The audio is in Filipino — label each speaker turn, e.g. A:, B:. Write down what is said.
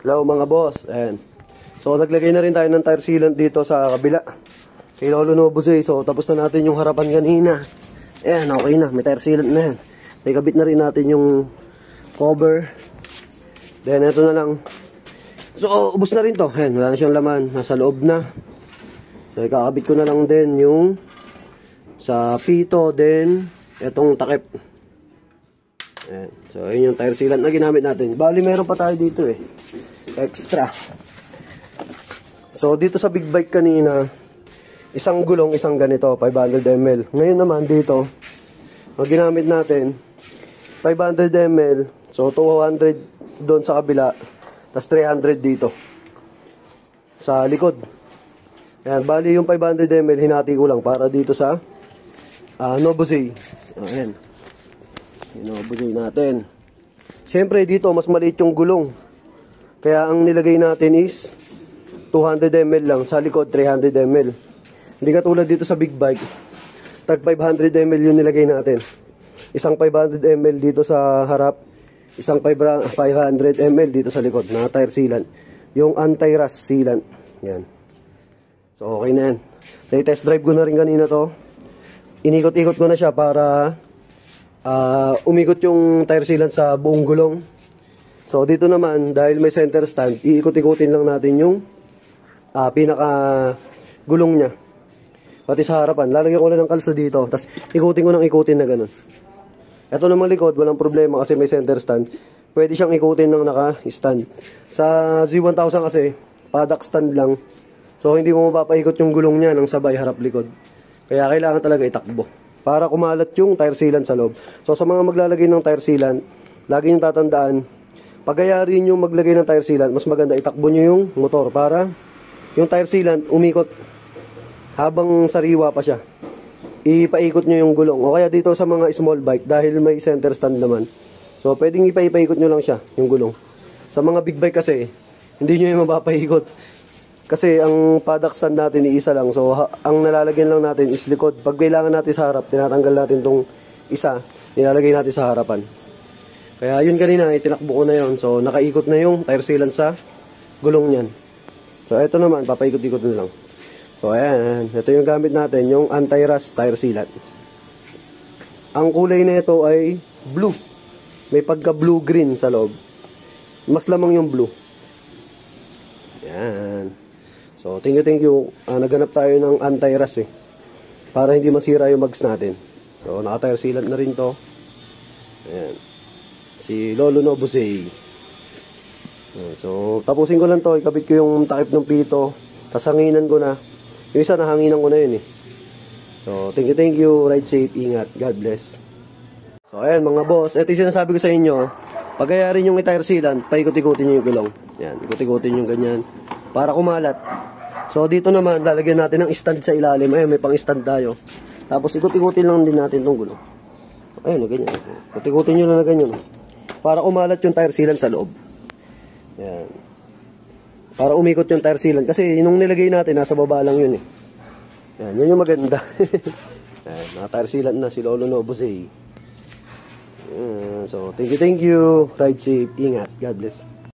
A: Hello mga boss. Ayan. So naglagay na rin tayo ng tire sealant dito sa kabila. Kay Lolo Nobusay. So tapos na natin yung harapan kanina. Ayan, okay na. May tire sealant na yan. May kabit na rin natin yung cover. Then ito na lang. So ubos na rin to. Ayan, wala na siyang laman. Nasa loob na. So ikakabit ko na lang din yung sa pito. Then itong takip. Ayan. So yun yung tire sealant na ginamit natin. Bali meron pa tayo dito eh. Extra. So dito sa big bike kanina, isang gulong, isang ganito, 500 ml. Ngayon naman dito, ang ginamit natin 500 ml. So 200 doon sa kabila, tas 300 dito sa likod. Ayan, bali yung 500 ml hinati ko lang para dito sa Nobusay. Ayan. Nobusay natin. Siyempre dito mas maliit yung gulong. Kaya ang nilagay natin is 200 ml lang, sa likod 300 ml. Hindi katulad dito sa big bike, tag 500 ml yung nilagay natin. Isang 500 ml dito sa harap, isang 500 ml dito sa likod na tire sealant. Yung anti-rust sealant. Yan. So okay na yan. Test drive ko na rin kanina to. Inikot-ikot ko na siya para umikot yung tire sealant sa buong gulong. So dito naman, dahil may center stand, iikot-ikutin lang natin yung pinaka gulong niya. Pati sa harapan, lalagyan ko lang ng kalso dito, tapos ikutin ko ng ikutin na ganun. Ito naman likod, walang problema kasi may center stand. Pwede siyang ikutin ng naka-stand. Sa Z1000 kasi, paddock stand lang. So hindi mo mapapaikot yung gulong niya ng sabay harap-likod. Kaya kailangan talaga itakbo para kumalat yung tire sealant sa loob. So sa mga maglalagay ng tire sealant, lagi nyo tatandaan, pagayari nyo maglagay ng tire sealant, mas maganda itakbo nyo yung motor para yung tire sealant umikot habang sariwa pa siya. Ipaikot nyo yung gulong. O kaya dito sa mga small bike, dahil may center stand naman, so pwedeng ipaikot nyo lang siya, yung gulong. Sa mga big bike kasi, hindi nyo yung mapapaikot. Kasi ang paddock stand natin iisa lang. So ang nalalagyan lang natin is likod. Pag kailangan natin sa harap, tinatanggal natin tong isa, nilalagay natin sa harapan. Kaya yun kanina, tinakbo ko na yun. So nakaikot na yung tire sealant sa gulong niyan. So ito naman, papaikot-ikot na lang. So ayan, ito yung gamit natin, yung anti-rust tire sealant. Ang kulay na ito ay blue. May pagka blue-green sa loob. Mas lamang yung blue. Ayan. So thank you. Naghanap tayo ng anti-rust eh. Para hindi masira yung mags natin. So naka-tire sealant na rin to. Ayan. Si Lolo Nobusay. So tapusin ko lang to, ikabit ko yung takip ng pito, tasanginan ko na. Yung isa nahanginan ko na yun eh. So thank you, ride safe, ingat, God bless. So ayan mga boss, ito yung sinasabi ko sa inyo, pagayarin yung tire sealant, paikot-ikutin nyo yung gulong. Yan, ikot-ikutin yung ganyan para kumalat. So dito naman lalagyan natin ng stand sa ilalim. Ayan, may pang stand tayo. Tapos ikot-ikutin lang din natin tong gulong. Ayun, ganyan. Ikot-ikutin nyo lang na ganyan para kumalat yung tire sealant sa loob. Yan. Para umikot yung tire sealant. Kasi yung nilagay natin, nasa baba lang yun eh. Yan, yun yung maganda. Yan, naka-tire sealant na si Lolo Nobusay. So, thank you. Ride safe. Ingat. God bless.